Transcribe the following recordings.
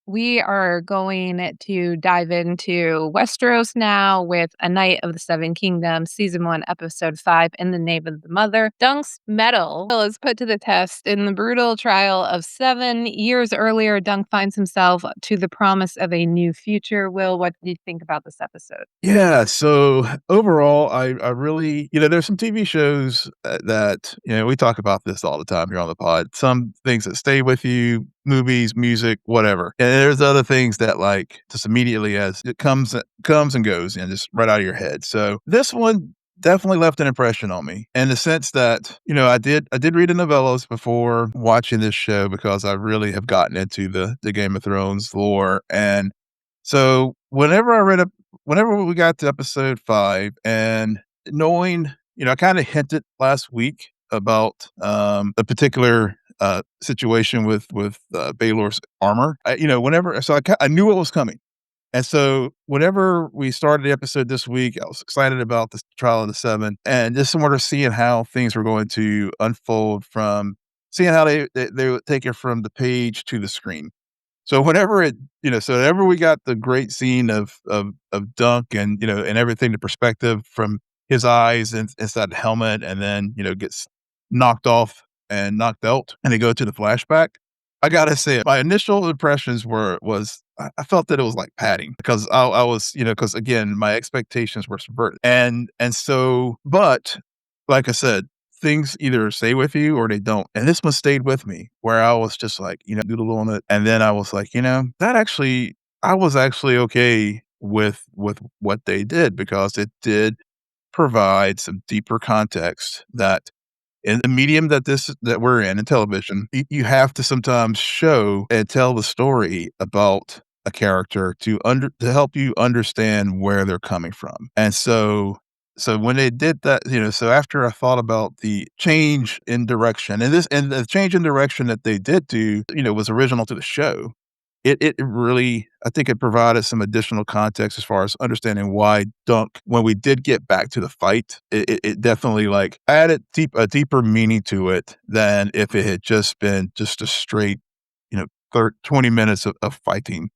We are going to dive into Westeros now with A Knight of the Seven Kingdoms, Season 1, Episode 5, In the Name of the Mother. Dunk's mettle is put to the test. In the brutal trial of 7 years earlier, Dunk finds himself to the promise of a new future. Will, what did you think about this episode? Yeah, so overall, I really, there's some TV shows that, we talk about this all the time here on the pod. Some things that stay with you, movies, music, whatever. And there's other things that like just immediately as it comes and goes and just right out of your head. So this one definitely left an impression on me in the sense that, I did read the novellas before watching this show because I really have gotten into the Game of Thrones lore. And so whenever we got to episode 5 and knowing, I kind of hinted last week about a particular situation with Baylor's armor. I knew what was coming. And so whenever we started the episode this week, I was excited about the trial of the 7 and just sort of seeing how things were going to unfold from seeing how they would take it from the page to the screen. So whenever we got the great scene of Dunk and, and everything, the perspective from his eyes and inside the helmet and then, gets knocked off and knocked out and they go to the flashback. I gotta say, my initial impressions was I felt that it was like padding because I was, because again, my expectations were subverted. But like I said, things either stay with you or they don't. And this one stayed with me where I was just like, doodle on it. And then I was like, I was actually okay with what they did because it did provide some deeper context that in the medium that we're in television, you have to sometimes show and tell the story about a character to help you understand where they're coming from. And so when they did that, so after I thought about the change in direction and the change in direction that they did do, was original to the show. It really, I think it provided some additional context as far as understanding why Dunk, when we did get back to the fight, it definitely like added a deeper meaning to it than if it had just been just a straight, 20 minutes of fighting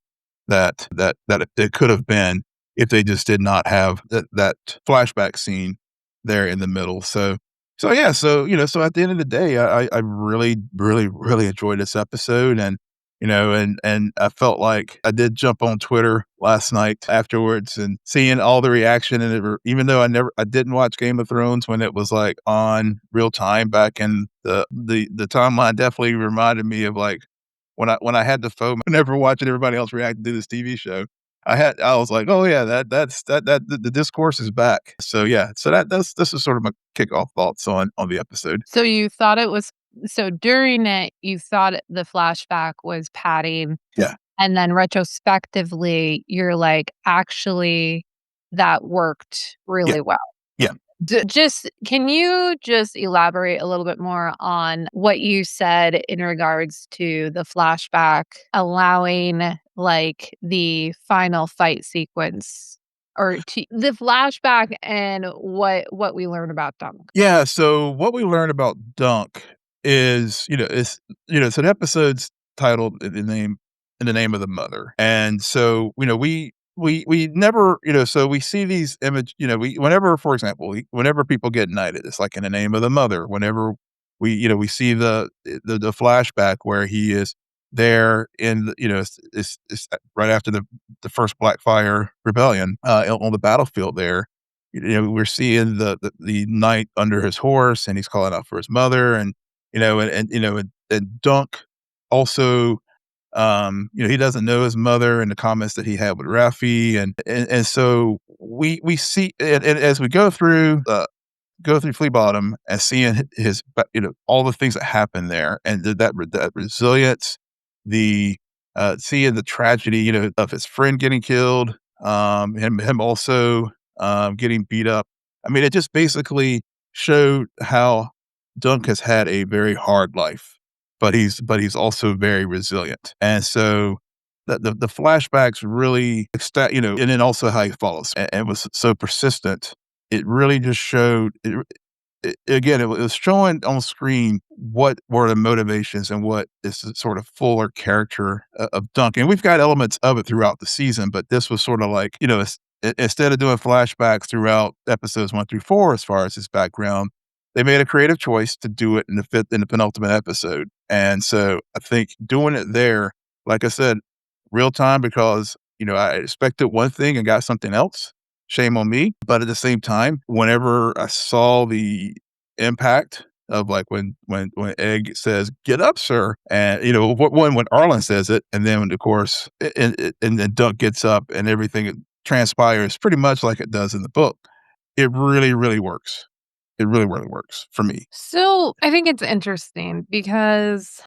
it could have been if they just did not have that flashback scene there in the middle. So yeah, so at the end of the day, I really, really, really enjoyed this episode and I felt like I did jump on Twitter last night afterwards and seeing all the reaction even though I didn't watch Game of Thrones when it was like on real time back in the timeline, definitely reminded me of like when I had the FOMO whenever watching everybody else react to this TV show. I was like, oh yeah, that's the discourse is back. So yeah, so this is sort of my kickoff thoughts on the episode. So you thought it was so during it, you thought the flashback was padding, Yeah, and then retrospectively, you're like, "Actually, that worked yeah, really well." yeah. Just can you just elaborate a little bit more on what you said in regards to the flashback allowing, like, the final fight sequence or the flashback and what we learn about Dunk? Yeah, so what we learned about Dunk is, so the episode's titled in the name of the mother. And so, we never, so we see these image, whenever, for example, whenever people get knighted, it's like in the name of the mother. Whenever we see the flashback where he is there in, it's right after the first Blackfire rebellion, on the battlefield there. We're seeing the knight under his horse, and he's calling out for his mother, and and Dunk also, he doesn't know his mother, and the comments that he had with Raffi, and so we see, and as we go through Flea Bottom and seeing all the things that happen there, and that resilience, the seeing the tragedy, of his friend getting killed, him also getting beat up. I mean, it just basically showed how Dunk has had a very hard life, but he's also very resilient. And so the flashbacks really and then also how he follows and was so persistent. It really just showed. again, it was showing on screen what were the motivations and what is the sort of fuller character of Duncan. We've got elements of it throughout the season, but this was sort of like, instead of doing flashbacks throughout episodes 1 through 4 as far as his background, they made a creative choice to do it in the penultimate episode. And so I think doing it there, like I said, real time because, I expected one thing and got something else. Shame on me. But at the same time, whenever I saw the impact of like when Egg says, "Get up, sir," and when Arlen says it, and then of course, and then Duck gets up and everything transpires pretty much like it does in the book. It really, really works. It really, really works for me. So I think it's interesting because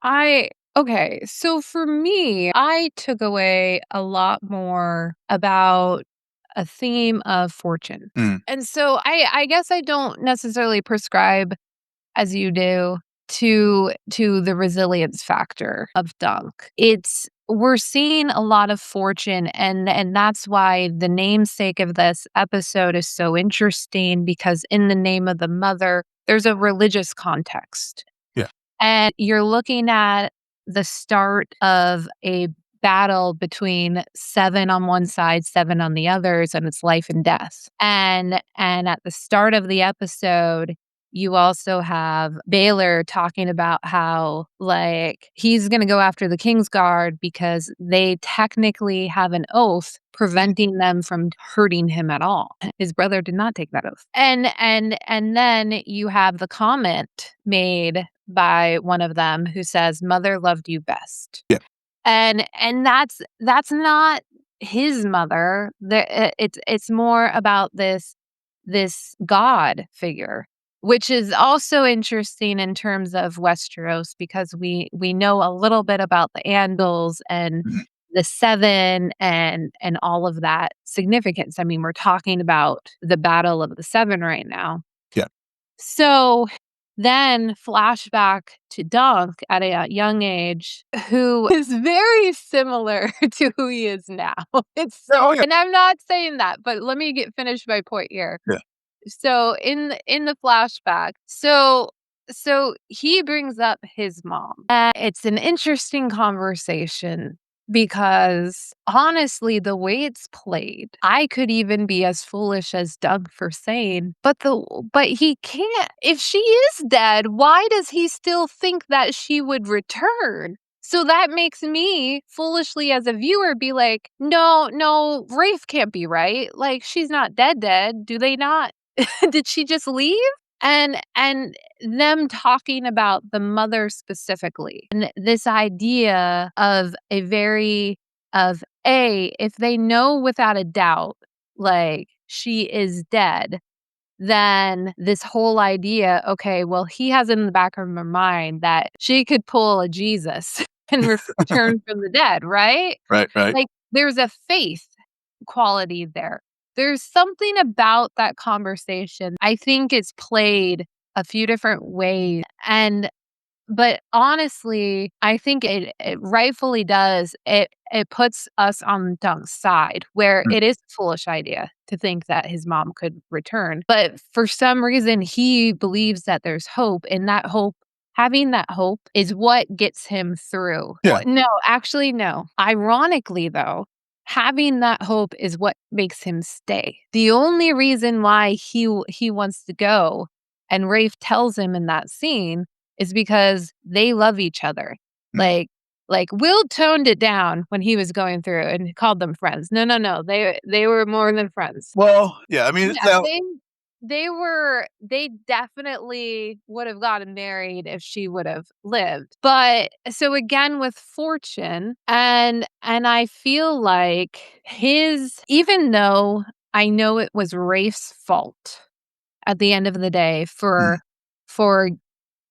okay, so for me, I took away a lot more about a theme of fortune. Mm, And so I guess I don't necessarily prescribe as you do to the resilience factor of Dunk. It's we're seeing a lot of fortune and that's why the namesake of this episode is so interesting because in the name of the mother, there's a religious context. yeah. And you're looking at the start of a battle between 7 on one side, 7 on the others, and it's life and death. And at the start of the episode, you also have Baylor talking about how, like, he's going to go after the King's Guard because they technically have an oath preventing them from hurting him at all. His brother did not take that oath. And then you have the comment made by one of them who says, "Mother loved you best." Yeah. And that's not his mother. It's more about this God figure, which is also interesting in terms of Westeros because we know a little bit about the Andals and Mhm. the Seven and all of that significance. I mean, we're talking about the Battle of the Seven right now. Yeah. So then flashback to Dunk at a young age, who is very similar to who he is now. It's Yeah, oh, yeah. and I'm not saying that, but let me finish my point here. Yeah. So in the flashback, so he brings up his mom. And it's an interesting conversation because honestly, the way it's played, I could even be as foolish as Doug for saying, but he can't. If she is dead, why does he still think that she would return? So that makes me foolishly as a viewer be like, no, Rafe can't be right. Like she's not dead. Do they not? Did she just leave? And them talking about the mother specifically and this idea of if they know without a doubt like she is dead, then this whole idea, okay, well, he has it in the back of her mind that she could pull a Jesus and return from the dead, right? Right, right. Like there's a faith quality there. There's something about that conversation. I think it's played a few different ways. But honestly, I think it rightfully does. It puts us on Dunk's side where Mm, it is a foolish idea to think that his mom could return. But for some reason, he believes that there's hope, and that hope, having that hope, is what gets him through. yeah. No, actually, no. Ironically, though, having that hope is what makes him stay. The only reason why he wants to go, and Rafe tells him in that scene is because they love each other. Mm. Like Will toned it down when he was going through and called them friends. No. They were more than friends. Well, yeah, I mean, Yeah, now they definitely would have gotten married if she would have lived. But so again with Fortune and I feel like his even though I know it was Rafe's fault at the end of the day mm, for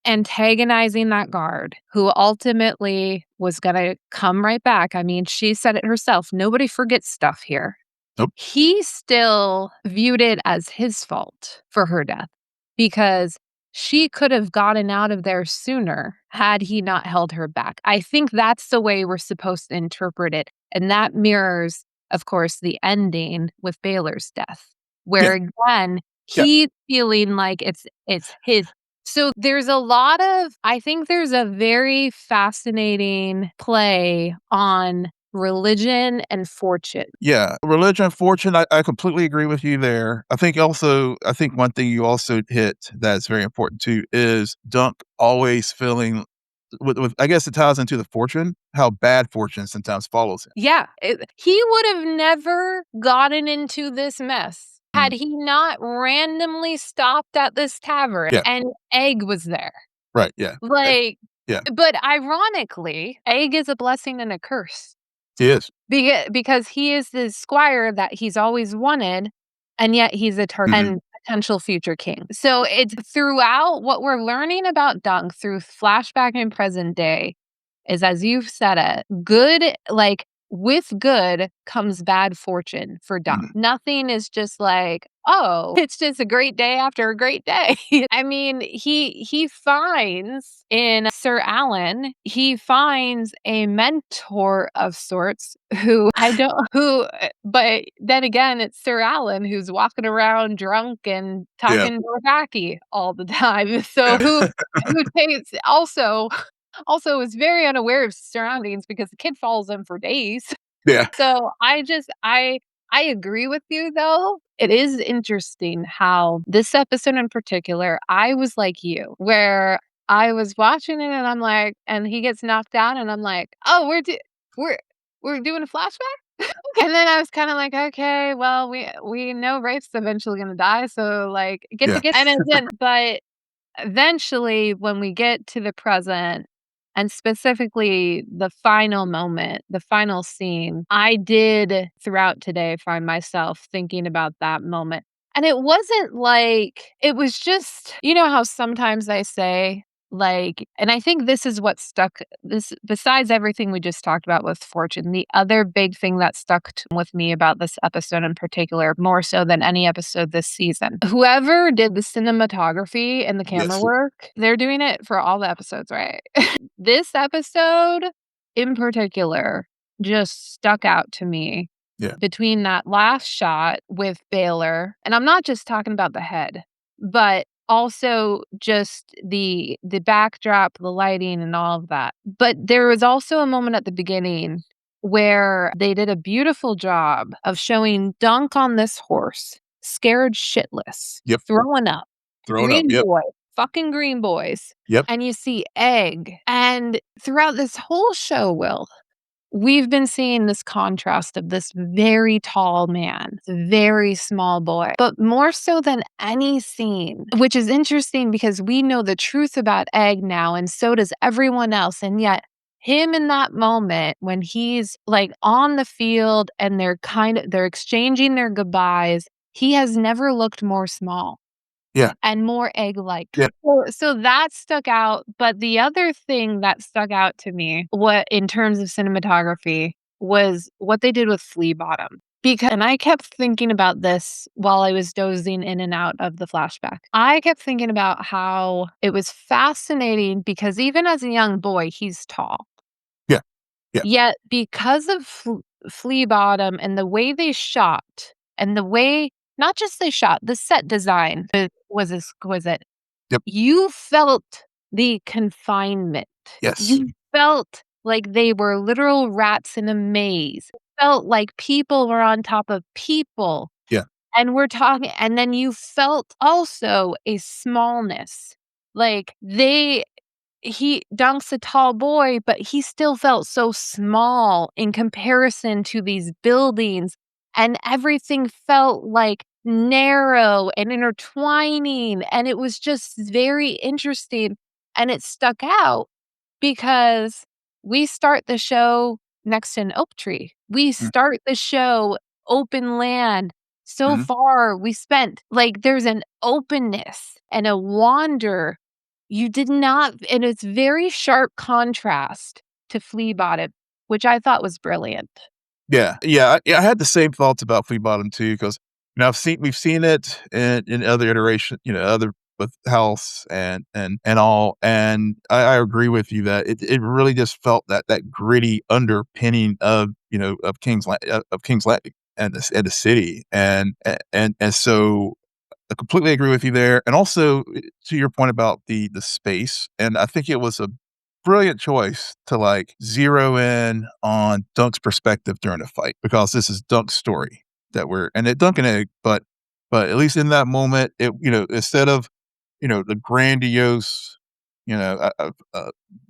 antagonizing that guard who ultimately was going to come right back. I mean, she said it herself. Nobody forgets stuff here. nope. He still viewed it as his fault for her death because she could have gotten out of there sooner had he not held her back. I think that's the way we're supposed to interpret it. And that mirrors, of course, the ending with Baylor's death, where Yeah. again, Yeah. He's feeling like it's his. So there's a lot of I think there's a very fascinating play on religion and fortune. Yeah, religion, fortune, I completely agree with you there. I think one thing you also hit that's very important too is Dunk always feeling with I guess it ties into the fortune, how bad fortune sometimes follows him. Yeah, he would have never gotten into this mess had Mhm. he not randomly stopped at this tavern Yeah, and Egg was there. right, yeah. Like, Yeah, but ironically, Egg is a blessing and a curse. he is. Because he is the squire that he's always wanted, and yet he's a Mhm, and potential future king. So it's throughout what we're learning about Dunk through flashback and present day is, as you've said it, good like, with good comes bad fortune for Dunk. mhm. Nothing is just like, "Oh, it's just a great day after a great day." I mean, he finds in Sir Alan, he finds a mentor of sorts who I don't but then again, it's Sir Alan who's walking around drunk and Yeah, talking Dothraki all the time. So yeah, who takes also is very unaware of surroundings because the kid follows him for days. yeah, So I agree with you though. It is interesting how this episode in particular, I was like you, where I was watching it and I'm like, and he gets knocked out and I'm like, oh, we're we're doing a flashback. And then I was kind of like, okay, well, we know Rafe's eventually gonna die, so like yeah, get and it didn't, but eventually, when we get to the present, and specifically the final moment, the final scene, I did throughout today find myself thinking about that moment. And it wasn't like, it was just, you know how sometimes I say, like, and I think this is what stuck this besides everything we just talked about with fortune, the other big thing that with me about this episode in particular, more so than any episode this season. Whoever did the cinematography and the camera yes, work, they're doing it for all the episodes, right? This episode in particular just stuck out to me yeah, between that last shot with Baylor, and I'm not just talking about the head, but also just the backdrop, the lighting, and all of that. But there was also a moment at the beginning where they did a beautiful job of showing Dunk on this horse, scared shitless, yep, throwing up, throwing up, green yep, boy, fucking green boys, yep, and you see Egg. And throughout this whole show, Will, we've been seeing this contrast of this very tall man, very small boy, but more so than any scene, which is interesting because we know the truth about Egg now, and so does everyone else. And yet, him in that moment when he's like on the field and they're exchanging their goodbyes, he has never looked more small yeah, and more egg-like. yeah, So that stuck out, but the other thing that stuck out to me, what in terms of cinematography, was what they did with Flea Bottom. Because and I kept thinking about this while I was dozing in and out of the flashback. I kept thinking about how it was fascinating because even as a young boy, he's tall. yeah, yeah, Yet because of Flea Bottom and the way they shot and the way not just they shot, the set design was exquisite. yep, You felt the confinement. yes, You felt like they were literal rats in a maze. It felt like people were on top of people, yeah, and we're talking and then you felt also a smallness. Like, Dunk's a tall boy, but he still felt so small in comparison to these buildings, and everything felt, like, narrow and intertwining, and it was just very interesting, and it stuck out because we start the show next to an oak tree. We mm, start the show open land. So mhm, far, we spent like, there's an openness and a wander you did not and it's very sharp contrast to Flea Bottom, which I thought was brilliant. yeah, yeah, I had the same thoughts about Flea Bottom too, because we've seen it in other iteration, other with House and all, and I agree with you that it really just felt that gritty underpinning of, of King's Landing and the city, and so I completely agree with you there, and also, to your point about the space, and I think it was a brilliant choice to, like, zero in on Dunk's perspective during the fight, because this is Dunk's story that we're and it Dunk and Egg, but at least in that moment, instead of, the grandiose,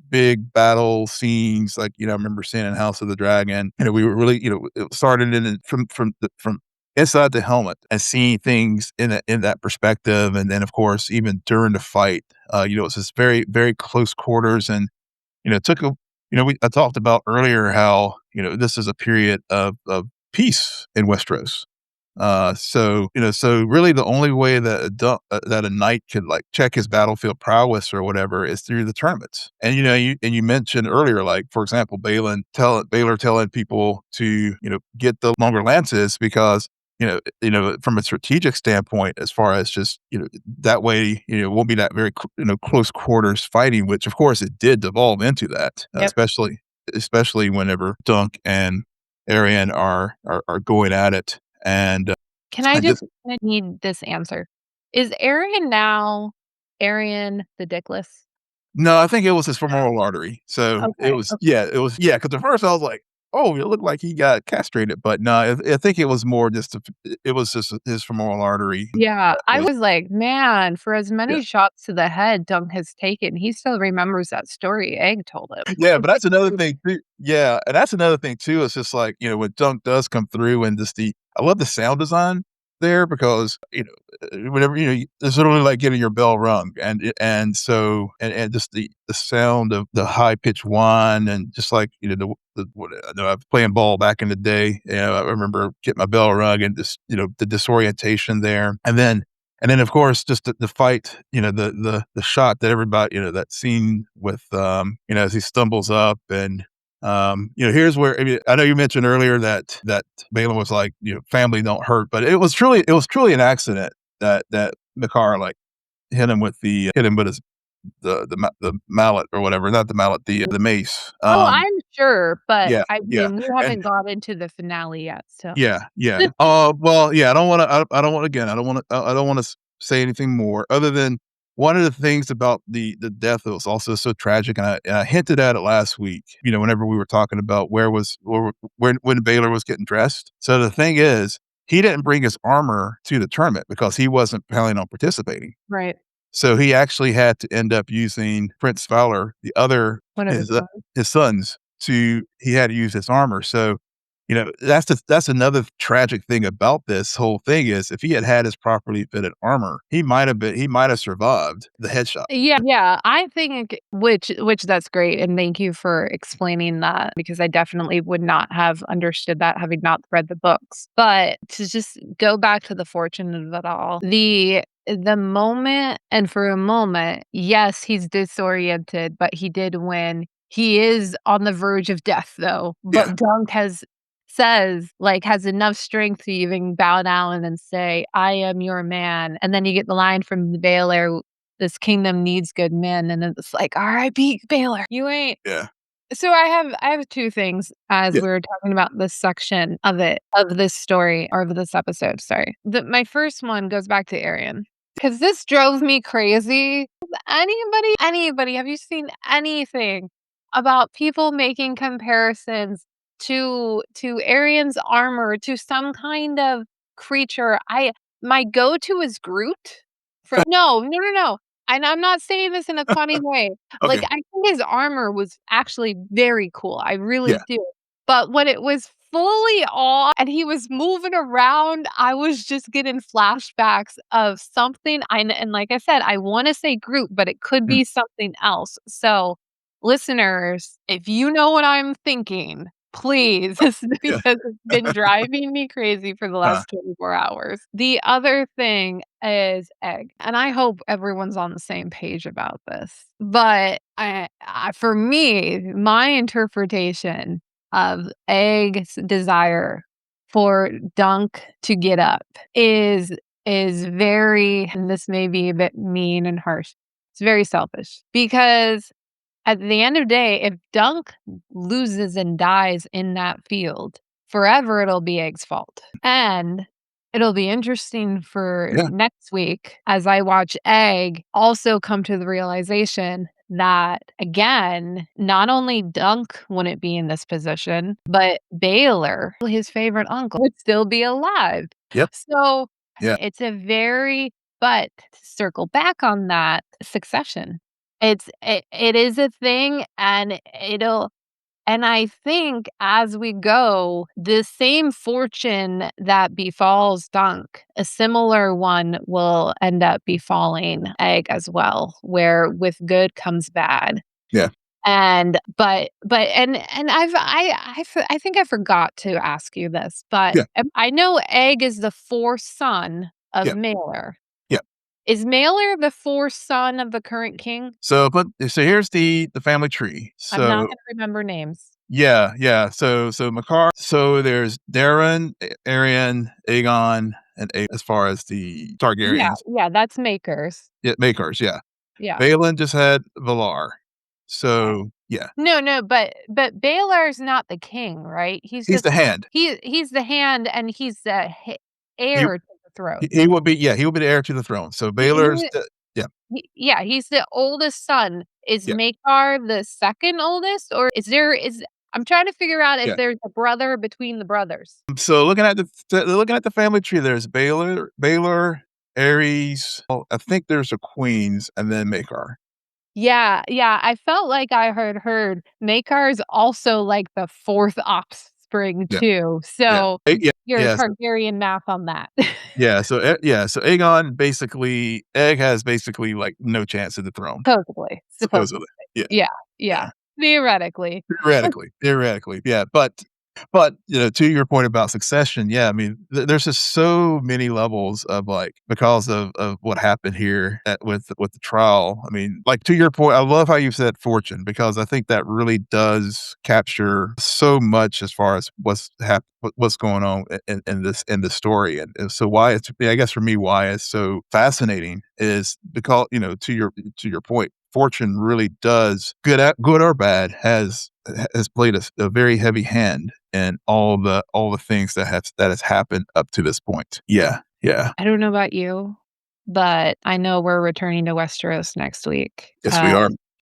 big battle scenes like, I remember seeing in House of the Dragon, we were really, it started from inside the helmet and seeing things in that perspective, and then, of course, even during the fight, it's this very, very close quarters, and, it took a we I talked about earlier how, this is a period of peace in Westeros. So really the only way that that a knight could, like, check his battlefield prowess or whatever is through the tournaments. And, you mentioned earlier, like, for example, Baylor telling people to, get the longer lances because, from a strategic standpoint, as far as just, that way, it won't be that very, close quarters fighting, which of course it did devolve into that, Yep. especially whenever Dunk and Arian are going at it. And Can I I just just I need this answer. Is Arian now Arian the Dickless? no, I think it was his femoral artery. So it Okay, was, okay. yeah, it was, yeah. Because at first I was like, "Oh, it looked like he got castrated," but no, I think it was more just it was just his femoral artery Yeah, that I was, was like, "Man, for as yeah. many shots to the head Dunk has taken, he still remembers that story Egg told him." Yeah, It's but like that's another thing too. Yeah, and that's another thing too. It's just like, when Dunk does come through and just I love the sound design there because, whenever, it's literally like getting your bell rung and just the sound of the high pitched whine and just like, what I know I was playing ball back in the day. I remember getting my bell rung and just, the disorientation there. And then, of course, just the fight, the shot that everybody, that scene with, as he stumbles up and, here's where, I mean, I know you mentioned earlier that Balin was like, family don't hurt, but it was truly an accident that Makar, like, hit him with the mallet or whatever, not the mallet, the mace. Oh, I'm sure, but Yeah, I yeah, mean, we and haven't got into the finale yet, so yeah, yeah. Well, yeah, I don't wanna again, I don't wanna say anything more other than one of the things about the death that was also so tragic, and I hinted at it last week, whenever we were talking about when Baylor was getting dressed. So the thing is, he didn't bring his armor to the tournament because he wasn't planning on participating. right. So he actually had to end up using Prince Fowler, One of his sons. his sons he had to use his armor. So, that's another tragic thing about this whole thing is if he had had his properly fitted armor, he might have survived the headshot. Yeah, yeah, I think which that's great, and thank you for explaining that because I definitely would not have understood that having not read the books. But to just go back to the fortune of it all, the moment and for a moment, yes, he's disoriented, but he did win. He is on the verge of death though, Yeah, but Dunk has enough strength to even bow down and say, "I am your man." And then you get the line from the Baylor, "This kingdom needs good men," and it's like, "R.I.P. Baylor, you ain't." yeah, So I have 2 things as yeah, we were talking about this section of this story or of this episode, sorry. My first one goes back to Arian, because this drove me crazy. Anybody, have you seen anything about people making comparisons to Arian's armor, to some kind of creature? My go-to is Groot no, no, no, no, and I'm not saying this in a funny way. Like, okay, I think his armor was actually very cool, I really yeah, do. But when it was fully on and he was moving around, I was just getting flashbacks of something and like I said, I wanna say Groot, but it could mm, be something else. So, listeners, if you know what I'm thinking, please, this is yeah, because it's been driving me crazy for the uh, last 24 hours. The other thing is Egg, and I hope everyone's on the same page about this. But for me, my interpretation of Egg's desire for Dunk to get up is very, and this may be a bit mean and harsh. It's very selfish because at the end of the day, if Dunk loses and dies in that field, forever it'll be Egg's fault. And It'll be interesting for Yeah. next week as I watch Egg also come to the realization that, again, not only Dunk wouldn't be in this position, but Baylor, his favorite uncle, would still be alive. Yep. So Yeah. it's a very, but to circle back on that, succession. It is a thing, and I think as we go, the same fortune that befalls Dunk, a similar one will end up befalling Egg as well, where with good comes bad. Yeah. And and I think I forgot to ask you this, but Yeah. I know Egg is the fourth son of Yeah. Mailer. Yeah. Is Mailer the fourth son of the current king? So here's the family tree. I'm not So gonna remember names. yeah, yeah. So Makar. So there's Darren, Arian, Aegon, and as far as the Yeah, Targaryens. yeah, that's Makers. Yeah, Makars. Yeah. Yeah. Balin just had Valar. Okay. So yeah, No, no, but Baylor's not the king, right? He's he's just the hand. he's the hand, and he's the He heir to the throne. he will be, yeah, he will be the heir to the throne. So He Baylor's wa the, yeah, yeah, he's the oldest son. Is yeah, Maekar the second oldest, or is I'm trying to figure out if yeah. there's a brother between the brothers. So looking at the family tree, there's Baylor, Ares. Oh, I think there's a queens, and then Makar. Yeah, yeah, I felt like I heard Maekar's also, like, the 4th offspring Yeah, too, yeah, so yeah, your yeah. Targaryen math on that. Yeah, so Aegon basically Egg has basically, like, no chance of the throne, Supposedly. supposedly. Yeah, Yeah, yeah, yeah. theoretically. Theoretically, yeah, but, to your point about succession, yeah, I mean, there's just so many levels of, like, because of what happened here with the trial. I mean, like, to your point, I love how you said fortune because I think that really does capture so much as far as what's going on in this story, and so why it's, yeah, I guess for me, why it's so fascinating is because, to your point, fortune really does, good or bad, has played a very heavy hand in all the things that has happened up to this point. Yeah, yeah. I don't know about you, but I know we're returning to Westeros next week. Yes, we are.